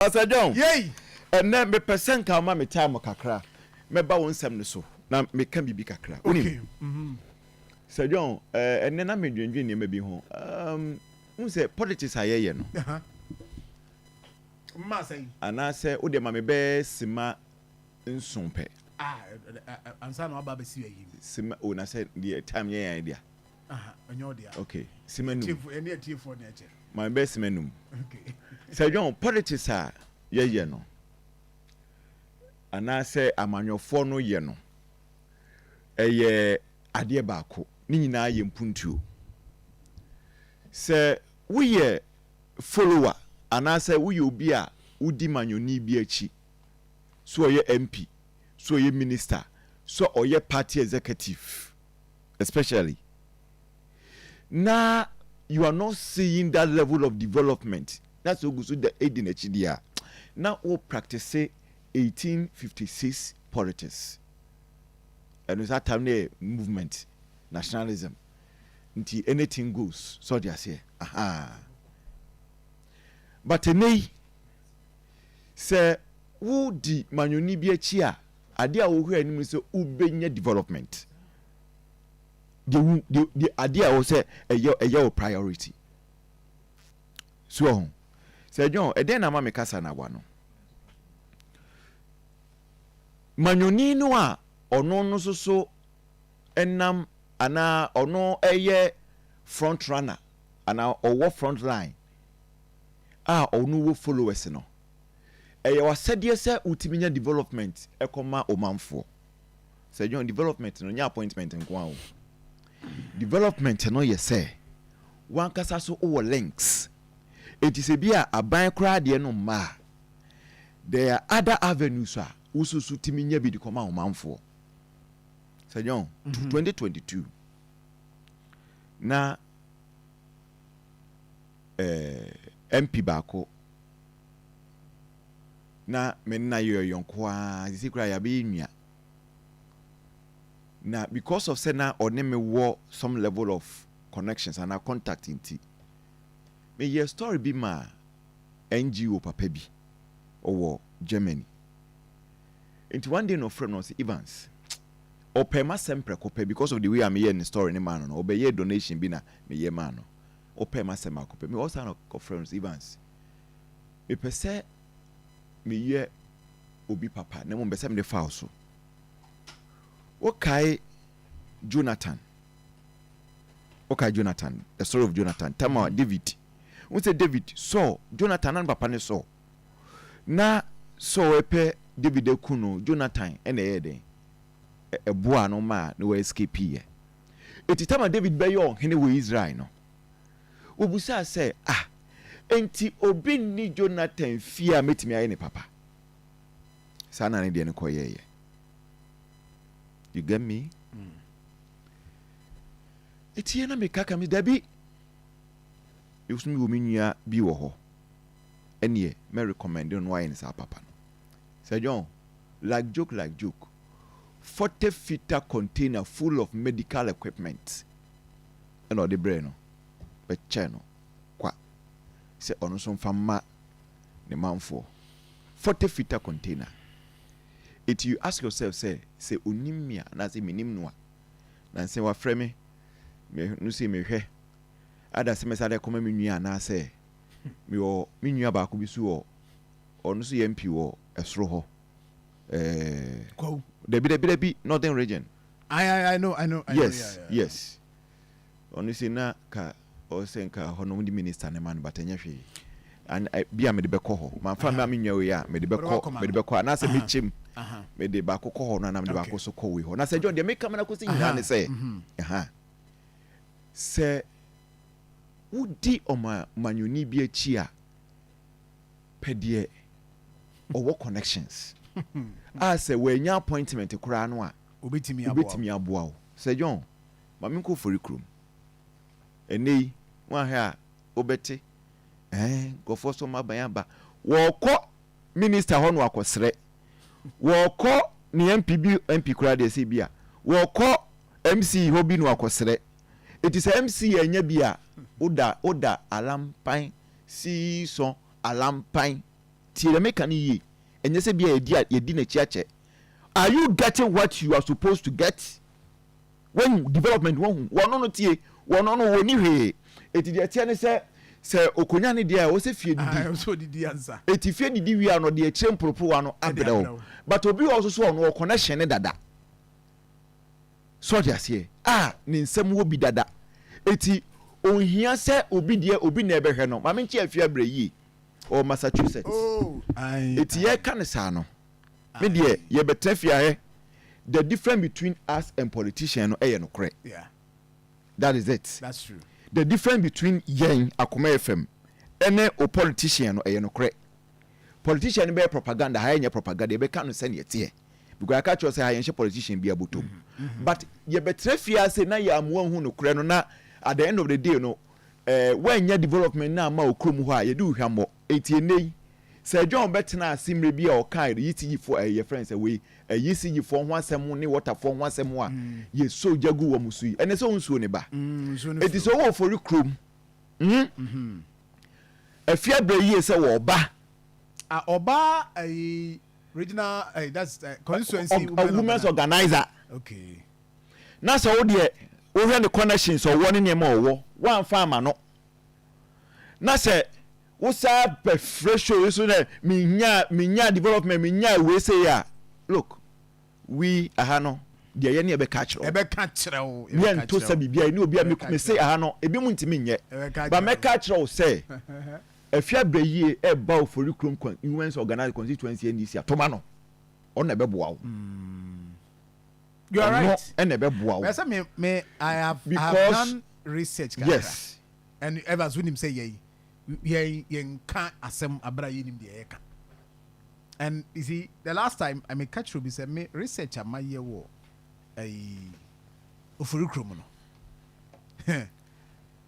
Pastor John. Yay. And then me person ka ma me time kakra. Me ba won sem ne so. Na me kan bibi kakra. Okay. Sir John, and then I'm dwendwen ne ma bi ho. Say politics ayeye no. Ma say. Ana say wo de ma me be sima nsompe. Ansa no aba be si yi. Sima o na say the time ye idea. Onyo dia. Okay. Sima num. Any atiefo na eche. My best sima num. Okay. Sir John, politics ye no. Ana say amanyofo no ye no. Eye ade baako. Ni nyina ye mpuntuo. Se we ye follower ana say we obi a udi manyoni bi achi. So ye MP, so ye minister, so ye party executive, especially. Now you are not seeing that level of development. That's what goes to the aid in HDR. Now we practice 1856 politics. And it's that time movement, nationalism. Until anything goes. So they say, but today, say, who di manyoni bi achi a ade a wo hwe anim say ubenya development. The idea was say a priority. So, say John, e den na ma me kasa na wa no. Manyoni no a ono no so enam ana ono eye front runner ana owo front line ono wo followers no eye wasede se utiminya development ekoma omanfo say John development no nya appointment nko awo development no ye say wan kasa so o links it is a bia aban kra de no ma there are other avenues ususu timinya bi de koma omanfo say John 2022 na MP bako na menna yoyonko a zisikura ya be nua na because of say na one me wo some level of connections and contact inti me your story be ma NGO papa bi owo Germany into one day no friend no say Evans opema sempre kope because of the way I'm here in the story ni man no obeye donation bi na me ye man no opema sempre kope me also no conference Evans me pese me ye obi papa na mo be sem de fa so okay Jonathan the story of Jonathan tama David we say David so Jonathan and papa ne so na so epe David ekuno Jonathan ene yeden eboa no ma no escape here etitama David beyo hene we Israel no obusa say enti obi ni Jonathan fia metimi aye ne papa sana ne de ne koyeye you get me eti na me kaka me dabi yusumi wo menua bi wo ho ene me recommend no why ne sa papa no say John like joke 40-footer container full of medical equipment and all the brain no be cheno kwa say ono so mfama ne manfo 40-footer container it you ask yourself say onimia na say minim no na say wa frame me no say me hwe ada se mesade koma me nua na say me o me nua ba ko bi su o ono so MP wo esro ho Debi Northern region. I know. Yes. Honestly, na ka o senka hono di minister ne man batanya hwe. And bia me de beko ho. Man fa me nwa we ya me de beko na se me chim. Me de ba kokko ho na me de ba ko so ko we ho. Na se John de me kam na ko se nyina ne se. Se wudi o manyoni bi achi a pedie owo connections. Say when your appointment kura no a obetimi aboa wo say John mami ko for recruit enei wan ha obete go for so maban aba wo ko minister ho no akosre wo ko ni MP kura de se bia wo ko MC ho bi no akosre it is MC anya bia oda alampan si so alampan tie the make ye and you say be a dinner church. Are you getting what you are supposed to get? When development one on tie, one on one he it is the tiane say okonya ne dia o se fie didi so didi answer it fie didi wi ano de ekyem propo ano abrew but obi also so no connection ne dada so just here ne nsem wo bi dada eti ohia se obi de obi na ebehwe no ma menche afia abre yi o Massachusetts eti ye kan sa no me de ye betafia he the difference between us and politicians no no correct. Yeah, that is it. That's true. The difference between yen Akoma FM and a politician no correct. Politician be propaganda, high propaganda, be can't send it here. Because I catch you say high politician be able to. But ye betrefia say na ya one who no creno na at the end of the day no when your development na ma okrum ho a ye do hwamo etie nei say John betna simre bia o kai yiti for your friends away yisi for one asem ne water for one asem a ye so jagu wo musui ene so nsuo ne ba it is all for krum afia bre yi say wo ba oba regional that's constituency women's organizer. Okay, na so wo de wo hwe the connections o wo ne ne ma wo wan fa ama no na say wo sa perfection so na minya development minya we say ya look we ahano de ye ne be catch ro ye nto sa bibia ni obi a me say ahano ebi mu ntimi nye ba me catch ro say afia breyie e ba ofori krom kwan women's organized constituency NDC atoma no on ebe boa wo you are right and ebe boa wo yes I have done research yes and ever when him say ye can asem abra yinim de ye can. And you see, the last time I make catch Ruby said me research my year war a ofurukrum no.